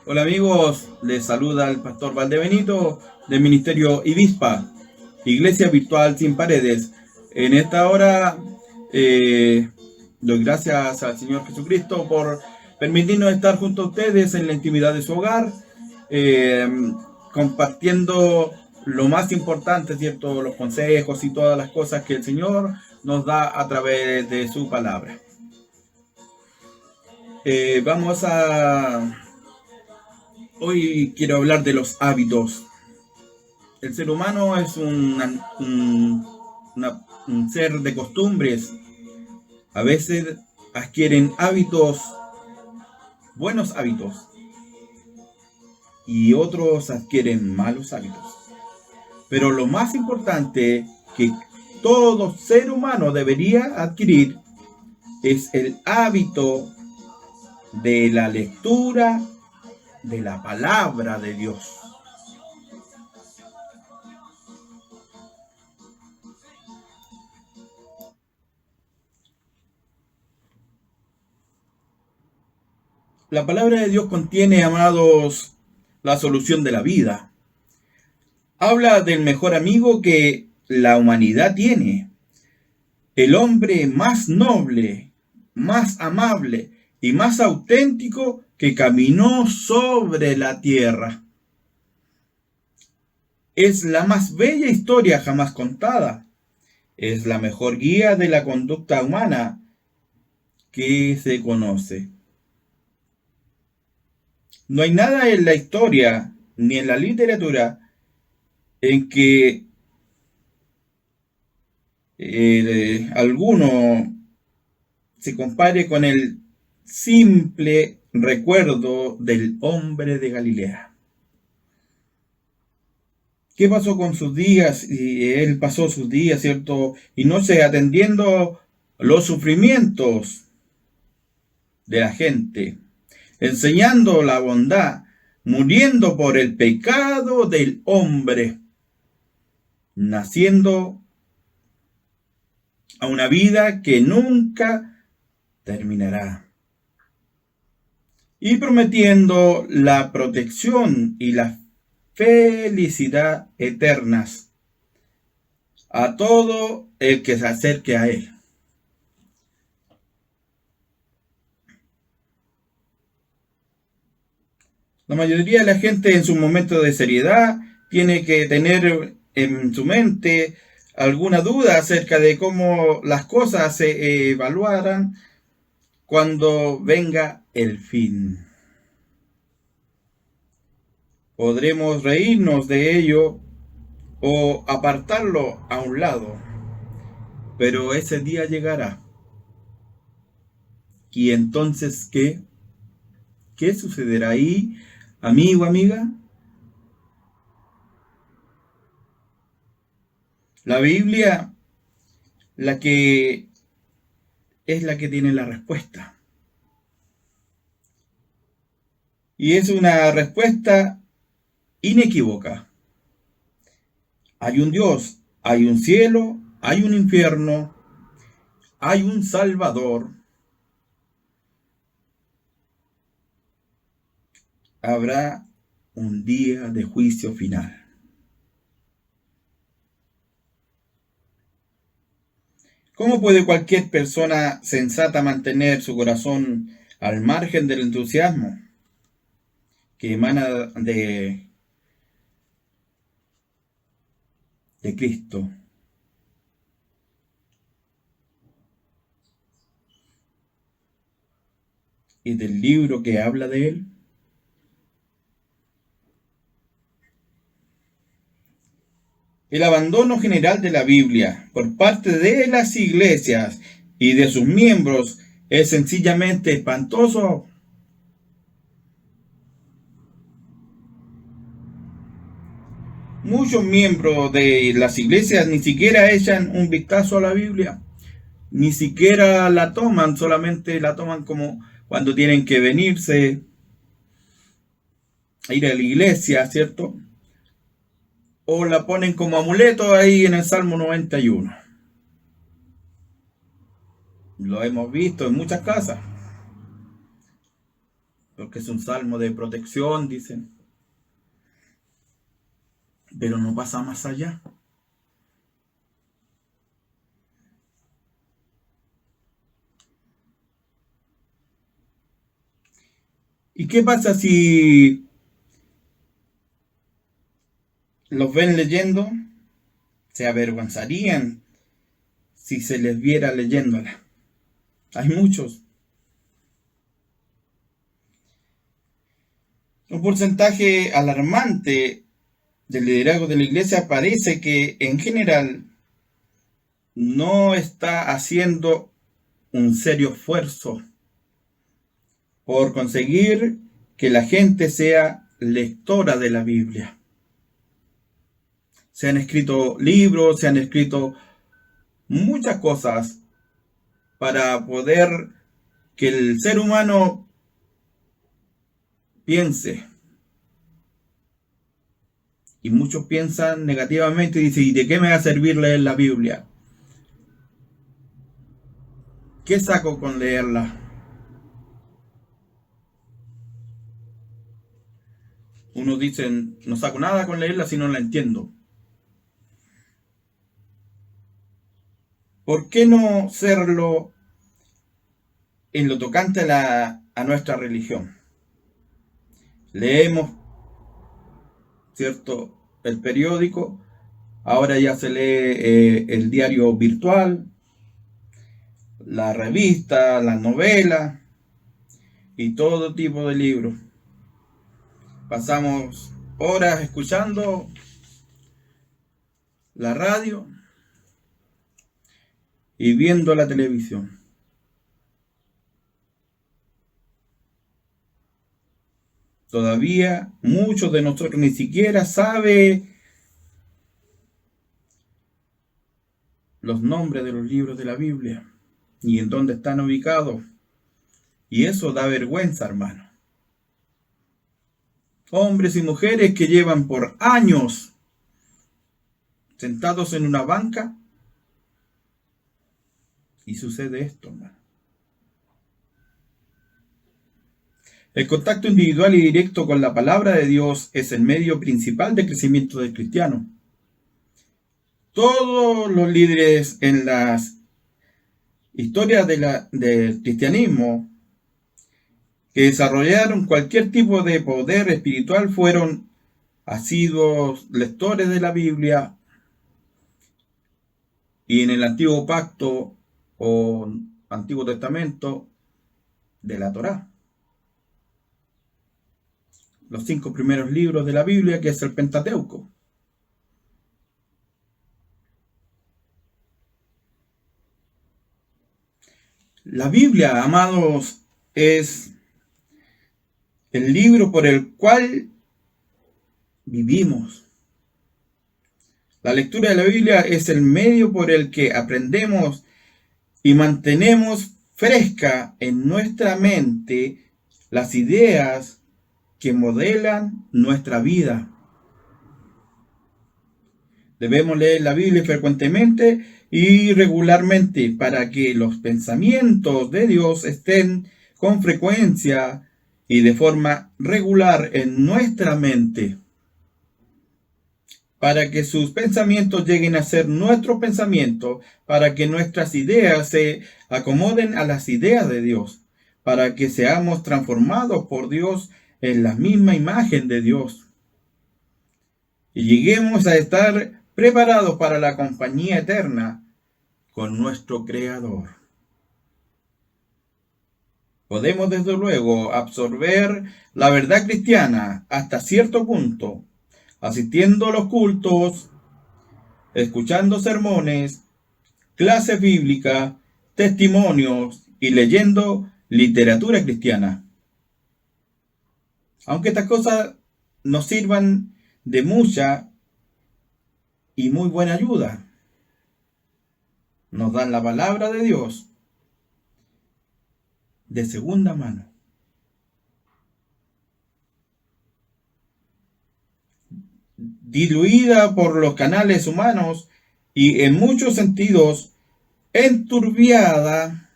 Hola amigos, les saluda el pastor Valdebenito del Ministerio IVISPA, Iglesia Virtual Sin Paredes. En esta hora doy gracias al Señor Jesucristo por permitirnos estar junto a ustedes en la intimidad de su hogar, eh, compartiendo lo más importante, ¿cierto? Los consejos y todas las cosas que el Señor nos da a través de su palabra. Vamos a Hoy quiero hablar de los hábitos. El ser humano es un ser de costumbres. A veces adquieren buenos hábitos, y otros adquieren malos hábitos. Pero lo más importante que todo ser humano debería adquirir es el hábito de la lectura de la palabra de Dios. La palabra de Dios contiene, amados, la solución de la vida. Habla del mejor amigo que la humanidad tiene, el hombre más noble, más amable y más auténtico que caminó sobre la tierra. Es la más bella historia jamás contada. Es la mejor guía de la conducta humana que se conoce. No hay nada en la historia ni en la literatura en que alguno se compare con el simple recuerdo del hombre de Galilea. ¿Qué pasó con sus días? Y él pasó sus días, ¿cierto? Y no sé, atendiendo los sufrimientos de la gente, enseñando la bondad, muriendo por el pecado del hombre, naciendo a una vida que nunca terminará, y prometiendo la protección y la felicidad eternas a todo el que se acerque a él. La mayoría de la gente en su momento de seriedad tiene que tener en su mente alguna duda acerca de cómo las cosas se evaluarán cuando venga el fin. Podremos reírnos de ello o apartarlo a un lado, pero ese día llegará. ¿Y entonces qué? ¿Qué sucederá ahí, amigo, amiga? La Biblia, la que es la que tiene la respuesta. Y es una respuesta inequívoca. Hay un Dios, hay un cielo, hay un infierno, hay un Salvador. Habrá un día de juicio final. ¿Cómo puede cualquier persona sensata mantener su corazón al margen del entusiasmo que emana de Cristo y del libro que habla de él? El abandono general de la Biblia por parte de las iglesias y de sus miembros es sencillamente espantoso. Muchos miembros de las iglesias ni siquiera echan un vistazo a la Biblia, ni siquiera la toman, solamente la toman como cuando tienen que venirse a ir a la iglesia, ¿cierto? O la ponen como amuleto ahí en el Salmo 91. Lo hemos visto en muchas casas. porque es un salmo de protección, dicen. Pero no pasa más allá. ¿Y qué pasa si los ven leyendo? Se avergonzarían si se les viera leyéndola. Hay muchos. Un porcentaje alarmante del liderazgo de la iglesia parece que en general no está haciendo un serio esfuerzo por conseguir que la gente sea lectora de la Biblia. Se han escrito libros, se han escrito muchas cosas para poder que el ser humano piense. Y muchos piensan negativamente y dicen, ¿y de qué me va a servir leer la Biblia? ¿Qué saco con leerla? Unos dicen, no saco nada con leerla si no la entiendo. ¿Por qué no serlo en lo tocante a nuestra religión? Leemos, ¿cierto?, el periódico, ahora ya se lee el diario virtual, la revista, la novela y todo tipo de libros. Pasamos horas escuchando la radio y viendo la televisión. Todavía muchos de nosotros ni siquiera saben los nombres de los libros de la Biblia, ni en dónde están ubicados. Y eso da vergüenza, hermano. Hombres y mujeres que llevan por años sentados en una banca y sucede esto, hermano. El contacto individual y directo con la palabra de Dios es el medio principal de crecimiento del cristiano. Todos los líderes en las historias del cristianismo que desarrollaron cualquier tipo de poder espiritual fueron asiduos lectores de la Biblia y en el Antiguo Pacto o Antiguo Testamento de la Torá. Los 5 primeros libros de la Biblia, que es el Pentateuco. La Biblia, amados, es el libro por el cual vivimos. La lectura de la Biblia es el medio por el que aprendemos y mantenemos fresca en nuestra mente las ideas que modelan nuestra vida. Debemos leer la Biblia frecuentemente y regularmente para que los pensamientos de Dios estén con frecuencia y de forma regular en nuestra mente. Para que sus pensamientos lleguen a ser nuestros pensamientos, para que nuestras ideas se acomoden a las ideas de Dios, para que seamos transformados por Dios en la misma imagen de Dios y lleguemos a estar preparados para la compañía eterna con nuestro Creador. Podemos desde luego absorber la verdad cristiana hasta cierto punto, asistiendo a los cultos, escuchando sermones, clases bíblicas, testimonios y leyendo literatura cristiana. Aunque estas cosas nos sirvan de mucha y muy buena ayuda, nos dan la palabra de Dios de segunda mano. Diluida por los canales humanos y en muchos sentidos enturbiada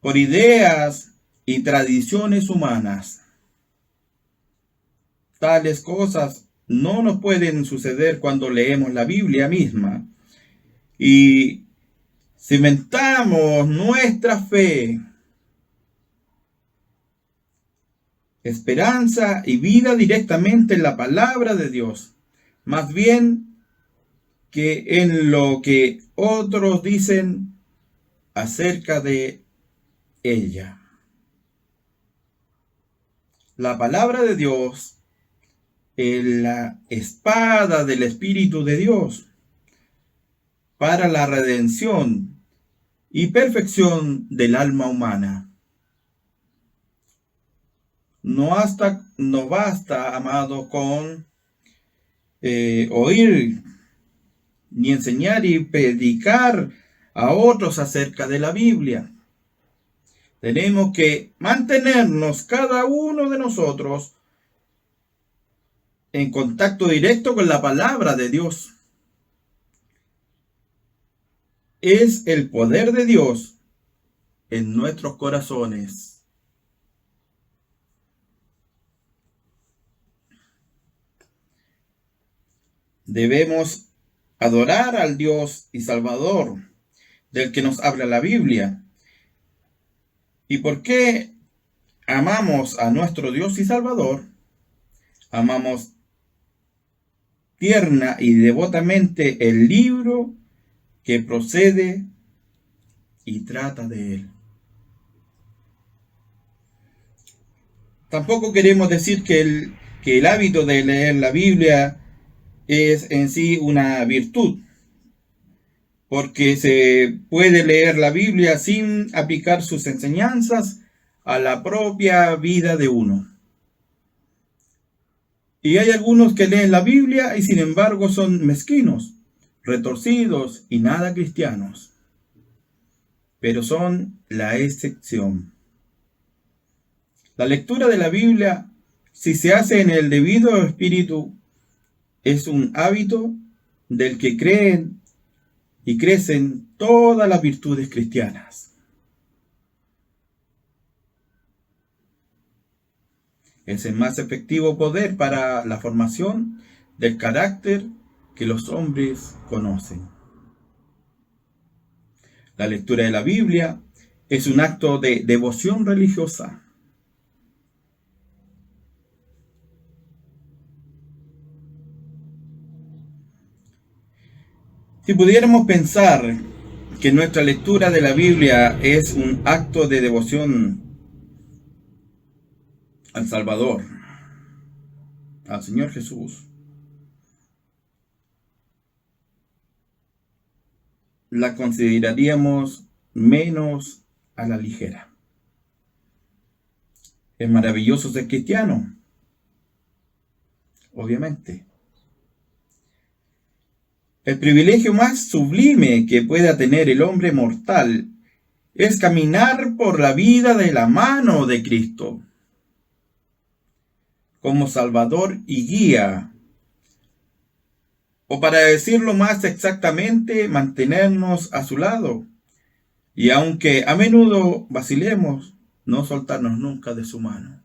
por ideas y tradiciones humanas. Tales cosas no nos pueden suceder cuando leemos la Biblia misma y cimentamos nuestra fe, esperanza y vida directamente en la palabra de Dios, más bien que en lo que otros dicen acerca de ella. La palabra de Dios es la espada del Espíritu de Dios para la redención y perfección del alma humana. No basta, amado, con oír ni enseñar y predicar a otros acerca de la Biblia. Tenemos que mantenernos cada uno de nosotros en contacto directo con la palabra de Dios. Es el poder de Dios en nuestros corazones. Debemos adorar al Dios y Salvador del que nos habla la Biblia. ¿Y por qué amamos a nuestro Dios y Salvador? Amamos tierna y devotamente el libro que procede y trata de él. Tampoco queremos decir que el hábito de leer la Biblia es en sí una virtud, porque se puede leer la Biblia sin aplicar sus enseñanzas a la propia vida de uno. Y hay algunos que leen la Biblia y sin embargo son mezquinos, retorcidos y nada cristianos, pero son la excepción. La lectura de la Biblia, si se hace en el debido espíritu, es un hábito del que creen y crecen todas las virtudes cristianas. Es el más efectivo poder para la formación del carácter que los hombres conocen. La lectura de la Biblia es un acto de devoción religiosa. Si pudiéramos pensar que nuestra lectura de la Biblia es un acto de devoción al Salvador, al Señor Jesús, la consideraríamos menos a la ligera. Es maravilloso ser cristiano, obviamente. El privilegio más sublime que pueda tener el hombre mortal es caminar por la vida de la mano de Cristo, como Salvador y guía, o para decirlo más exactamente, mantenernos a su lado, y aunque a menudo vacilemos, no soltarnos nunca de su mano.